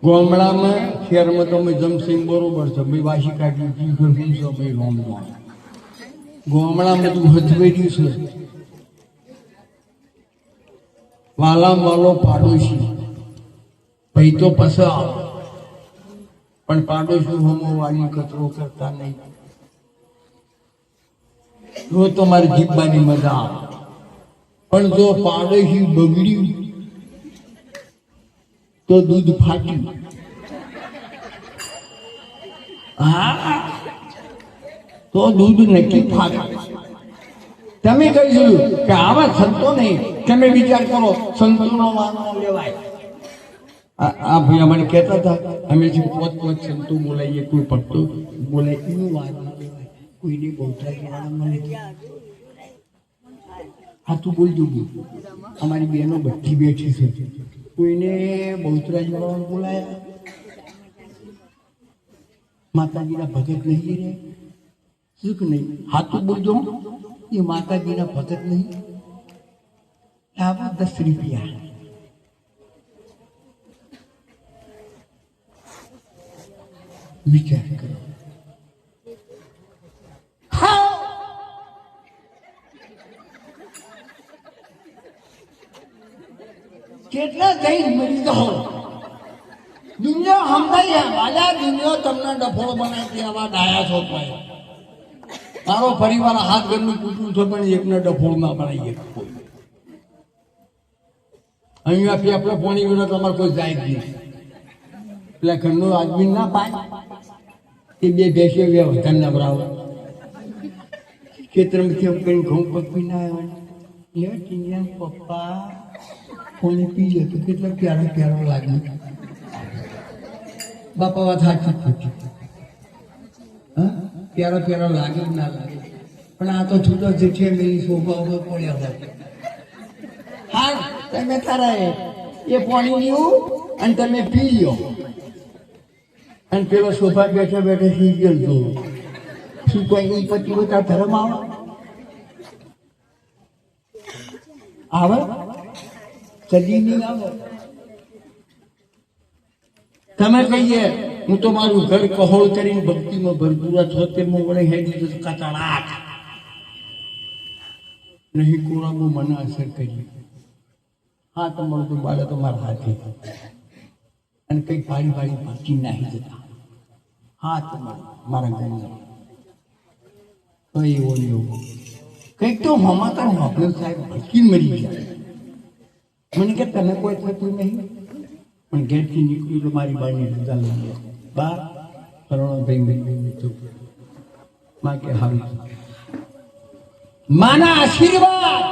ગામડામાં શહેરમાં તમે જમશીન બરોબર છે ભાઈ વાસી કાઢી ભાઈ રોમ ગામડામાં બધું હજવેડ્યું છે. વાલા વાલો પાડોશી ભાઈ તો પસા પણ પાડોશી હોમો વાળી કચરો કરતા નહીં. જો તમારી જીભવાની મજા આવે પણ જો પાડોશી બગડ્યું તો દૂધ ફાટ્યું. હા તો દૂધ નક્કી ફાટે. તમે કહીશું કે આવા સંતો નહીં, તમે વિચાર કરો સંતોનો વારો લેવાય. આ ભાઈ અમને કહેતા હતા અમે જે પોત સંતો બોલાવીએ કોઈ પડતો બોલાય એનું વારો લેવાય. કોઈને બહુચરા મને હા તું બોલજો અમારી બહેનો બધી બેઠી છે, કોઈને બહુચરાજી વાળા બોલાયા માતાજીના ભગત નહીં રે સુખ નહીં. હાથું બોલજો એ માતાજીના ભગત નહીં. આવા 10 રૂપિયા વિચાર કરો. કેટલા જઈ મરી જાઓ. દુનિયા સમજાય વાલા દુનિયા તમને ડફોળ બનાવતી આવા ડાયા છો. તારો પરિવાર હાથ ઘરનું કૂટું છે પણ એકને ડફોળ ના બનાવીએ. અહીંયાથી આપણે પાણી વિના તમારે કોઈ જાય જ નહીં. પેલા ઘરનો આદમી ના પાય એ બે ભેંસે વ્યવહાર નવરાવે ખેતરમાંથી એમ કરીને ઘઉં પકવી ના આવ્યા પપ્પા પાણી પી જતો કેટલા પ્યારો પ્યારો લાગે. બાપા વાત સાચી પૂછી હા પ્યારો પ્યારો લાગે ના લાગે પણ આ તો છૂટો જેઠે મેરી શોભા ઉપર પડ્યા હોય. હા તમે તારા એ પાણી લીધું અને તમે પી લો અને પેલો સોફા બેઠા બેઠા સિરિયલ જોવું. શું કોઈ પતિ બધા ધર્મ આવે કદી નહીં આવે. તમે કહીએ હું તો મારું ઘર કહોળ કરીને ભક્તિમાં ભરપૂરા 76 વડે હેડી જતો કચાડાટ નહીં કોરામાં મને અસર કરી. હા તમારું તો બાળક તમારા હાથે અને કંઈક પાડી પાડી ભક્તિ નાહી જતા. હા તમારું મારા ઘરના તો એવો ને એવો કંઈક તો હમાતા હોફનર સાહેબ ભટકી મરી ગયા. મને કે તને કોઈ થતું નહીં પણ ઘેરથી નીકળ્યું તો મારી બાની રજા લઈ ગયા. બા કરોણભાઈ તો માં કે હાલ માના આશીર્વાદ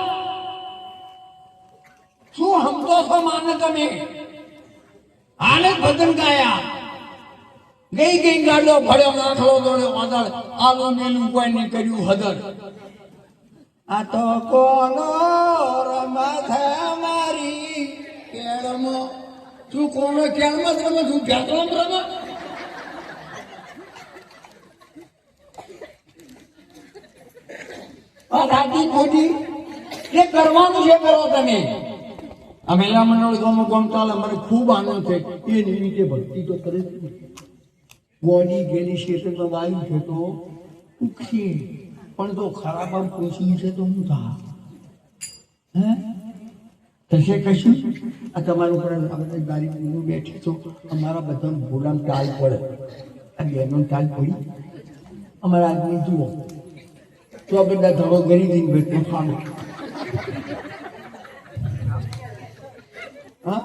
શું સમજો છો માને તમે? હાલે ભજન ગાયા ગઈ ગઈ ગાડો ભર્યો નાખલો દોડ્યો વાદળ આલો મેલું કોઈ નહીં કર્યું હદર. આ તો કોનો રમા થયા મારી કેળમાં. તું કોનો કેળમાં રમે તું ભેટમાં રમે? આ રાતી ખોટી એ કરવાનું છે કરો તમે. આ મહિલા મંડળ ગામમાં ગમતા મને ખૂબ આનંદ છે. એ નિમિત્તે ભક્તિ તો કરે છે. ગોડી ગેલી ક્ષેત્રમાં વાયુ છે તો ઉખી પણ તો ખરાબ આમ પૂછી છે તો હું થા હે થશે કશું? આ તમારું પણ આ બધા ગાડી બેઠી તો અમારા બધા ભોલામ ટાલ પડે. આ બેનો ટાલ પડી અમારા આદમી જુઓ તો બધા ધડો ગરી દઈને બેઠો ખાનું. હા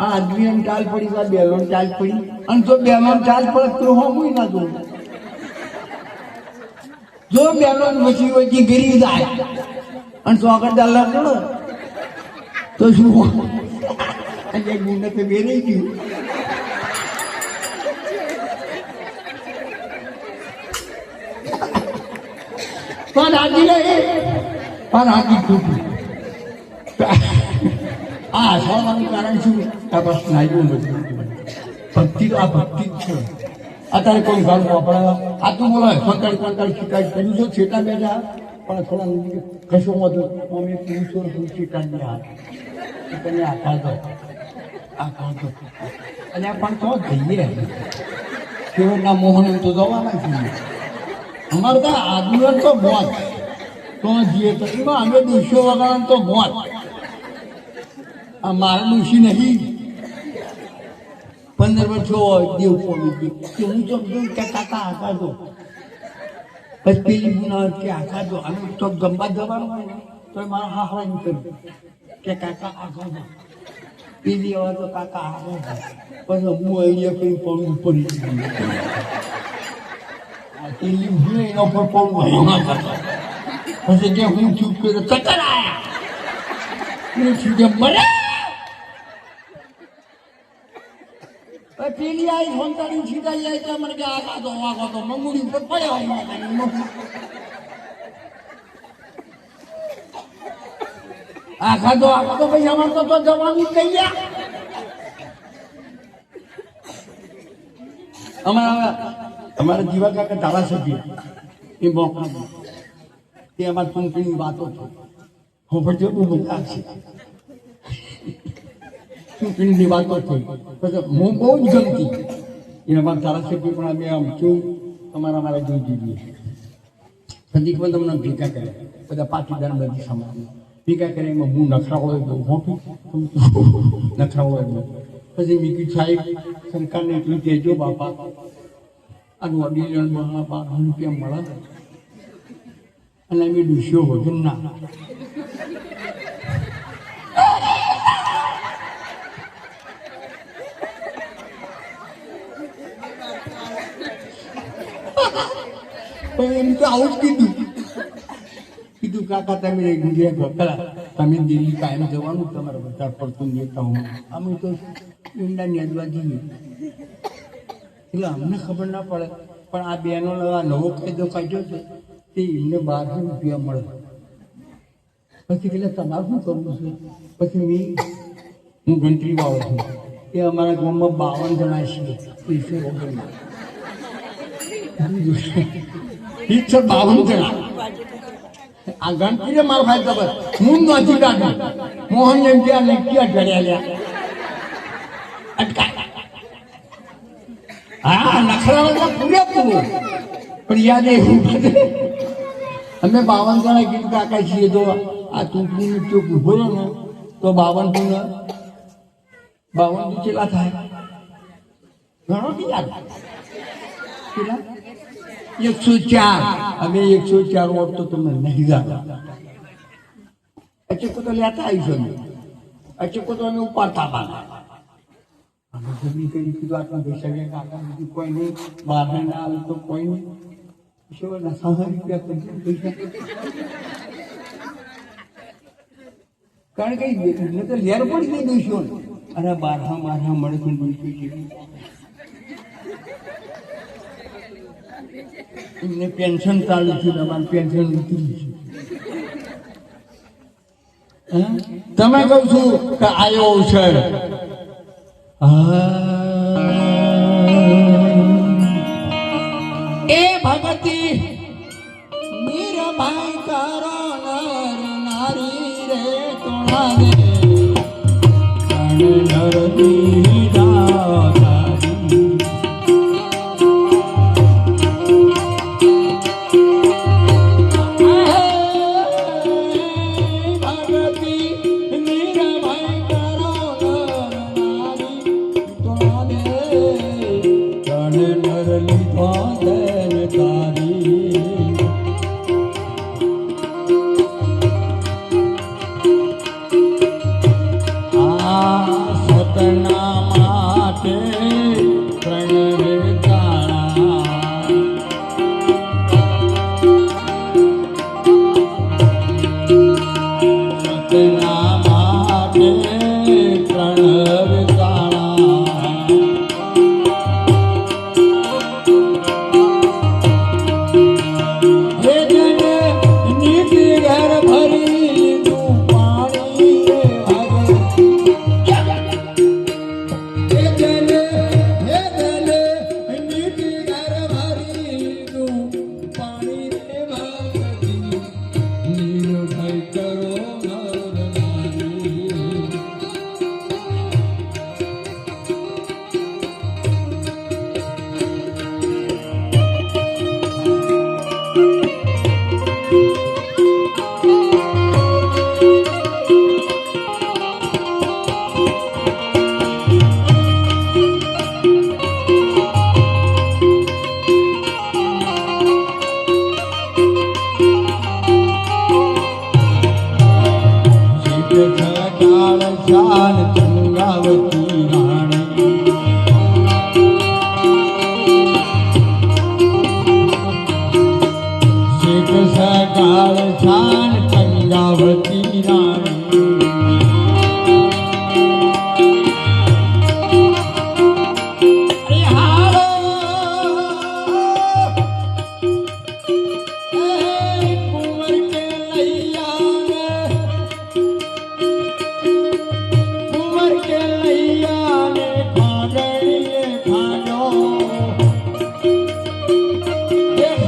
આ આદમી એમ ટાલ પડી આ બેનો ટાલ પડી અને જો બેનો ટાલ પડે તો હું ના જોઉં. જો બેનો વચી વચી ગીરી જાય અને તો આગળ ડાલર ચડો તો શું ગુંડ તો બે રહી ગયું. પણ હાજી પણ હાજી તૂટું. આ હસવાનું કારણ શું? આ બસ નાયું નથી. ભક્તિ તો આ ભક્તિ જ છે. અત્યારે કોઈ ઘર વાપરા આ તું બોલો કંટાળી શિકાયત કર્યું છો છેટા બેઠા પણ થોડા કશો મત અમે પુરુષો શિકાયત હાથ તમે આખા દો આ કહો અને પણ તો જઈએ કેવડના મોહન તો જવાના છીએ અમારે તો આદમીઓ તો મોત તો જઈએ તો એમાં અમે દોષીઓ વગાડવાનું તો મોત આ મારા દોષી નહીં 15 વર્ષ દેવ પોલી કે હું તો કે કાકા આખા દો પછી પેલી ગુના કે આખા દો અમે તો ગંબા જવાનું હોય ને તો મારા હાહરા નહીં કર્યું કે કાકા આખા દો પેલી હવે તો કાકા આખા દો પછી હું અહીંયા કઈ પડું પડી પેલી હું એના પર પડું પછી જે હું ચૂપ કર્યો ચક્કર આવ્યા મને પેલી આવી હોંતાડી છીટાઈ આવી ત્યાં મને કે આખા તો મંગુડી ઉપર પડ્યો આખા તો ભાઈ અમારે તો જવાનું કહી ગયા અમારા જીવા કાકા ધારાસભ્ય એ મોકલા તે અમારી કંપનીની વાતો છે હું પણ જેટલું બધા છે ચૂંટણીની વાતો થઈ પછી હું બહુ જ ગમતી એ અમારા ધારાસભ્ય પણ અમે આમ છું અમારા જોઈ જોઈએ પછી પણ તમને ભેગા કર્યા બધા પાટીદાર બધી સમાજ ભેગા કર્યા એમાં હું નખરાવળો ગયો હોપી નખરાવળો ગયો પછી મીકી સાહેબ સરકારને એટલું કહેજો બાપા આનું અડીલણ બાપા રૂપિયા મળે અને અમે દુષ્યો વજન ના એમ તો આવું જ કીધું કાકા તમે ગુજરાત તમે દિલ્હી કાયમ જવાનું તમારે વધારે પડતું નેતા હું અમે તો ઈંડાની અજવા જઈએ એટલે અમને ખબર ના પડે પણ આ બહેનો નવો કાયદો કાઢ્યો છે તે એમને 12 રૂપિયા મળે પછી એટલે તમારે શું કરવું છે પછી હું ગણતરી વાળો છું એ અમારા ગામમાં 52 જણા છીએ પૈસે વગરના 52 જણા આ ગણતરી મારો ભાઈ ખબર હું નથી કાઢું મોહન એમ ક્યાં લખ્યા ઘડ્યા અટકા હા નખરાવા પૂરેપૂરું પણ યાદ એવું અમે 52 જણા કીધું કાકા છીએ તો આ ચૂંટણીનું ચોક ઉભો રહ્યો ને તો 52 કેટલા થાય ઘણો યાદ કેટલા 104 અમે 104 વોટ તો તમને નહીં જાણતા અચૂકો તો લેતા આવીશું અચૂકો તો અમે ઉપાડતા પાના અમે જમી કરી કીધું આટલા પૈસા ગયા કાકા બીજું કોઈ નહીં બહાર ના આવે તો કોઈ નહીં શું 60 રૂપિયા પૈસા કારણ કે ને તો લેર પડી નહીં દઈશું અને બારહા મળે છે એમને પેન્શન ચાલુ છે તમારે પેન્શન લીધું છે તમે કહું છું કે આવ્યો છે એ ભગતી મીરભાઈ કરો નારી રે તોડાને નરદી નરલી ફાદન તારી શાન ચંદ્રાવતી રાણી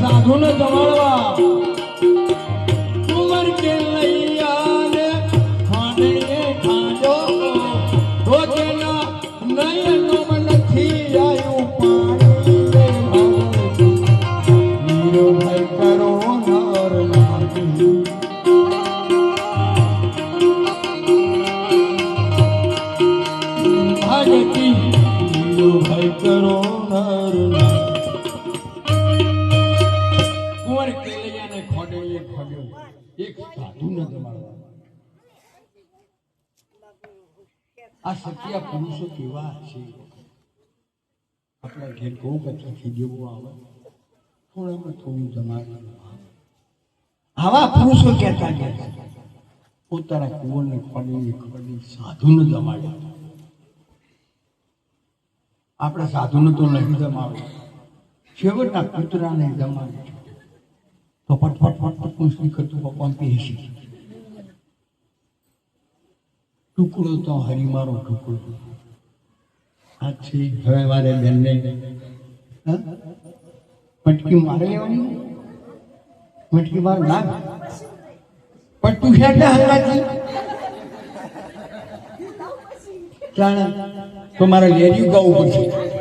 સાધુને જમાડવા કુંવર કે લૈયાને ખાંડણીએ ખાંડો રોજના નયનોમાં નથી આવ્યું પાણી હીરો ભાઈ કરો નર નારી ભાગતી હીરો ભાઈ કરો નર નારી કેલૈયાને ખોડણીએ ખોડ્યો એક સાધુને જમાડવા આ સત્યા પુરુષો કેવા છે આપણા ઘેર બહુ કચ્છથી દેવું આવે થોડામાં થોડું જમાડવાનું આવા પુરુષો કહેતા ગયા પોતાના કુંવરને ખોડી સાધુને જમાડ્યા આપણે સાધુને તો નહીં જમાડે છેવટના કૂતરાને જમાડે તો ફટફટ પૂછડી કરતું પપ્પા પીસી ટુકડો તો હરિમારો ટુકડો આ છે હવે મારે બેનને મટકી મારે લેવાની મટકી માર ના પણ તું છે હંગાતી જાણે તો મારે લેર્યું ગાવું પડશે